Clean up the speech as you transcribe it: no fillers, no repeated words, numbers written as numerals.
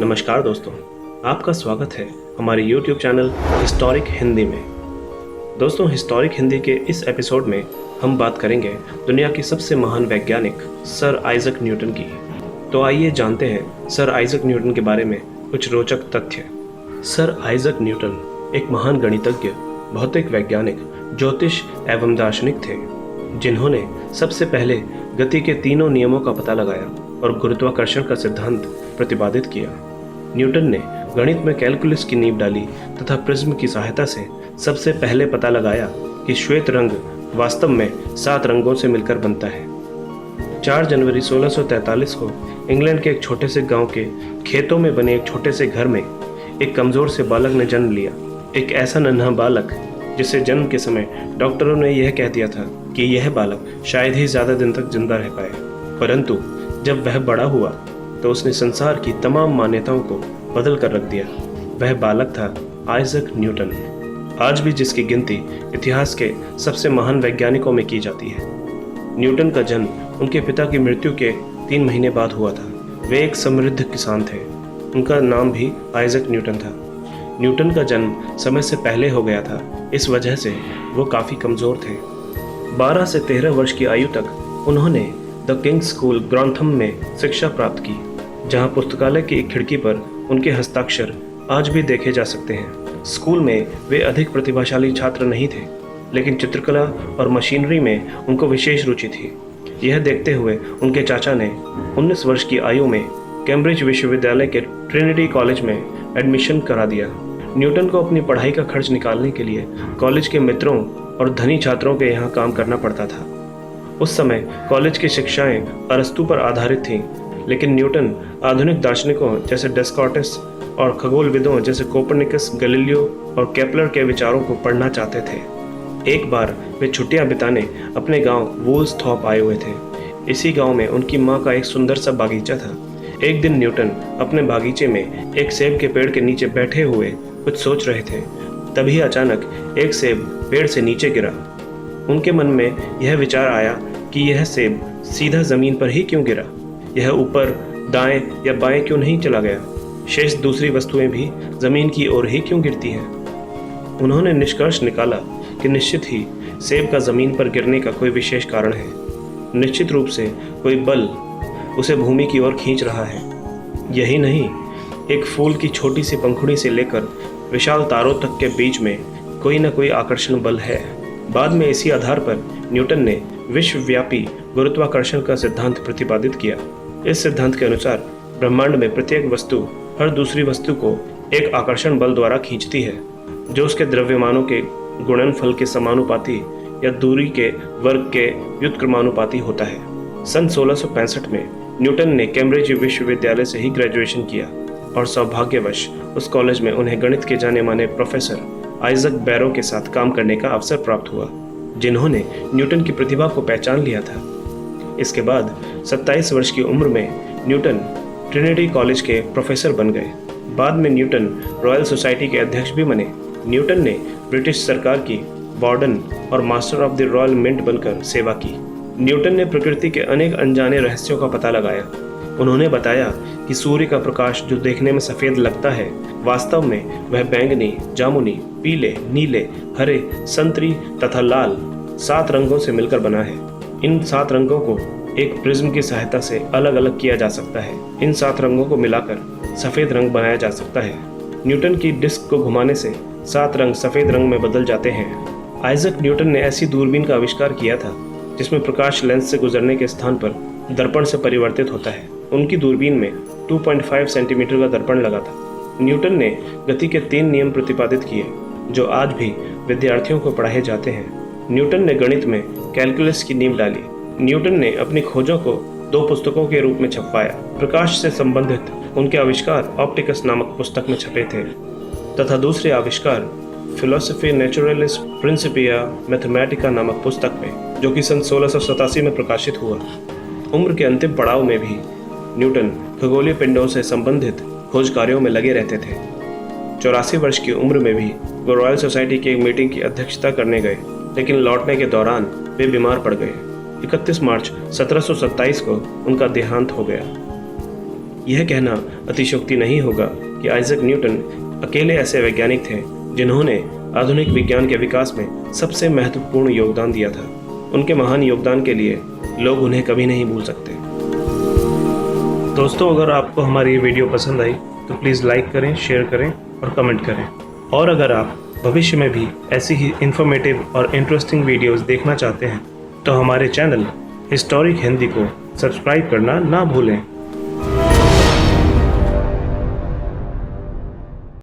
नमस्कार दोस्तों, आपका स्वागत है हमारे YouTube चैनल हिस्टोरिक हिंदी में। दोस्तों, हिस्टोरिक हिंदी के इस एपिसोड में हम बात करेंगे दुनिया की सबसे महान वैज्ञानिक सर आइजक न्यूटन की। तो आइए जानते हैं सर आइजक न्यूटन के बारे में कुछ रोचक तथ्य। सर आइजक न्यूटन एक महान गणितज्ञ, भौतिक वैज्ञानिक, ज्योतिष एवं दार्शनिक थे, जिन्होंने सबसे पहले गति के तीनों नियमों का पता लगाया और गुरुत्वाकर्षण का सिद्धांत प्रतिपादित किया। न्यूटन ने गणित में कैलकुलस की नींव डाली तथा प्रिज्म की सहायता से सबसे पहले पता लगाया कि श्वेत रंग वास्तव में 7 रंगों से मिलकर बनता है। 4 जनवरी 1643 को इंग्लैंड के एक छोटे से गांव के खेतों में बने एक छोटे से घर में एक कमजोर से बालक ने जन्म लिया। एक ऐसा नन्हा बालक जिसे जन्म के समय डॉक्टरों ने यह कह दिया था कि यह बालक शायद ही ज्यादा दिन तक जिंदा रह पाए। परंतु जब वह बड़ा हुआ तो उसने संसार की तमाम मान्यताओं को बदल कर रख दिया। वह बालक था आइजक न्यूटन, आज भी जिसकी गिनती इतिहास के सबसे महान वैज्ञानिकों में की जाती है। न्यूटन का जन्म उनके पिता की मृत्यु के 3 महीने बाद हुआ था। वे एक समृद्ध किसान थे। उनका नाम भी आइजक न्यूटन था। न्यूटन का जन्म समय से पहले हो गया था, इस वजह से वो काफ़ी कमज़ोर थे। 12 से 13 वर्ष की आयु तक उन्होंने द किंग्स स्कूल ग्रॉन्थम में शिक्षा प्राप्त की, जहां पुस्तकालय की एक खिड़की पर उनके हस्ताक्षर आज भी देखे जा सकते हैं। स्कूल में वे अधिक प्रतिभाशाली छात्र नहीं थे, लेकिन चित्रकला और मशीनरी में उनको विशेष रुचि थी। यह देखते हुए उनके चाचा ने 19 वर्ष की आयु में कैम्ब्रिज विश्वविद्यालय के ट्रिनिटी कॉलेज में एडमिशन करा दिया। न्यूटन को अपनी पढ़ाई का खर्च निकालने के लिए कॉलेज के मित्रों और धनी छात्रों के यहाँ काम करना पड़ता था। उस समय कॉलेज की शिक्षाएं अरस्तु पर आधारित थीं, लेकिन न्यूटन आधुनिक दार्शनिकों जैसे डेस्कार्टेस और खगोलविदों जैसे कोपरनिकस, गैलीलियो और केपलर के विचारों को पढ़ना चाहते थे। एक बार वे छुट्टियां बिताने अपने गांव वुल्सथॉर्प आए हुए थे। इसी गांव में उनकी मां का एक सुंदर सा बागीचा था। एक दिन न्यूटन अपने बागीचे में एक सेब के पेड़ के नीचे बैठे हुए कुछ सोच रहे थे। तभी अचानक एक सेब पेड़ से नीचे गिरा। उनके मन में यह विचार आया कि यह सेब सीधा जमीन पर ही क्यों गिरा, यह ऊपर, दाएं या बाएं क्यों नहीं चला गया, शेष दूसरी वस्तुएं भी जमीन की ओर ही क्यों गिरती हैं। उन्होंने निष्कर्ष निकाला कि निश्चित ही सेब का जमीन पर गिरने का कोई विशेष कारण है। निश्चित रूप से कोई बल उसे भूमि की ओर खींच रहा है। यही नहीं, एक फूल की छोटी सी पंखुड़ी से लेकर विशाल तारों तक के बीच में कोई न कोई आकर्षण बल है। बाद में इसी आधार पर न्यूटन ने विश्वव्यापी गुरुत्वाकर्षण का सिद्धांत प्रतिपादित किया। इस सिद्धांत के अनुसार ब्रह्मांड में प्रत्येक वस्तु हर दूसरी वस्तु को एक आकर्षण बल द्वारा खींचती है, जो उसके द्रव्यमानों के गुणनफल के समानुपाती या दूरी के वर्ग के व्युत्क्रमानुपाती होता है। सन 1665 में न्यूटन ने कैम्ब्रिज विश्वविद्यालय से ही ग्रेजुएशन किया और सौभाग्यवश उस कॉलेज में उन्हें गणित के जाने माने प्रोफेसर आइजक बैरो के साथ काम करने का अवसर प्राप्त हुआ, जिन्होंने न्यूटन की प्रतिभा को पहचान लिया था। इसके बाद 27 वर्ष की उम्र में न्यूटन ट्रिनिटी कॉलेज के प्रोफेसर बन गए। बाद में न्यूटन रॉयल सोसाइटी के अध्यक्ष भी बने। न्यूटन ने ब्रिटिश सरकार की वार्डन और master of the royal mint बनकर सेवा की। न्यूटन ने प्रकृति के अनेक अनजाने रहस्यों का पता लगाया। उन्होंने बताया कि सूर्य का प्रकाश जो देखने में सफ़ेद लगता है, वास्तव में वह बैंगनी, जामुनी, पीले, नीले, हरे, संतरी तथा लाल 7 रंगों से मिलकर बना है। इन 7 रंगों को एक प्रिज्म की सहायता से अलग अलग किया जा सकता है। इन 7 रंगों को मिलाकर सफ़ेद रंग बनाया जा सकता है। न्यूटन की डिस्क को घुमाने से 7 रंग सफ़ेद रंग में बदल जाते हैं। आइजक न्यूटन ने ऐसी दूरबीन का आविष्कार किया था जिसमें प्रकाश लेंस से गुजरने के स्थान पर दर्पण से परिवर्तित होता है। उनकी दूरबीन में 2.5 सेंटीमीटर का दर्पण लगा था। न्यूटन ने गति के 3 नियम प्रतिपादित किए, जो आज भी विद्यार्थियों को पढ़ाए जाते हैं। न्यूटन ने गणित में कैलकुलस की नींव डाली। न्यूटन ने अपनी खोजों को 2 पुस्तकों के रूप में छपवाया। प्रकाश से संबंधित उनके आविष्कार ऑप्टिकस नामक पुस्तक में छपे थे तथा दूसरे आविष्कार फिलोसफी नेचुरलिस प्रिंसिपिया मैथमेटिका नामक पुस्तक में, जो कि सन 1687 में प्रकाशित हुआ। उम्र के अंतिम पड़ाव में भी न्यूटन खगोलीय पिंडों से संबंधित खोज कार्यों में लगे रहते थे। 84 वर्ष की उम्र में भी वो रॉयल सोसाइटी की एक मीटिंग की अध्यक्षता करने गए, लेकिन लौटने के दौरान वे बीमार पड़ गए। 31 मार्च 1727 को उनका देहांत हो गया। यह कहना अतिशयोक्ति नहीं होगा कि आइजैक न्यूटन अकेले ऐसे वैज्ञानिक थे जिन्होंने आधुनिक विज्ञान के विकास में सबसे महत्वपूर्ण योगदान दिया था। उनके महान योगदान के लिए लोग उन्हें कभी नहीं भूल सकते। दोस्तों, अगर आपको हमारी ये वीडियो पसंद आई तो प्लीज़ लाइक करें, शेयर करें और कमेंट करें। और अगर आप भविष्य में भी ऐसी ही इन्फॉर्मेटिव और इंटरेस्टिंग वीडियोस देखना चाहते हैं तो हमारे चैनल हिस्टोरिक हिंदी को सब्सक्राइब करना ना भूलें।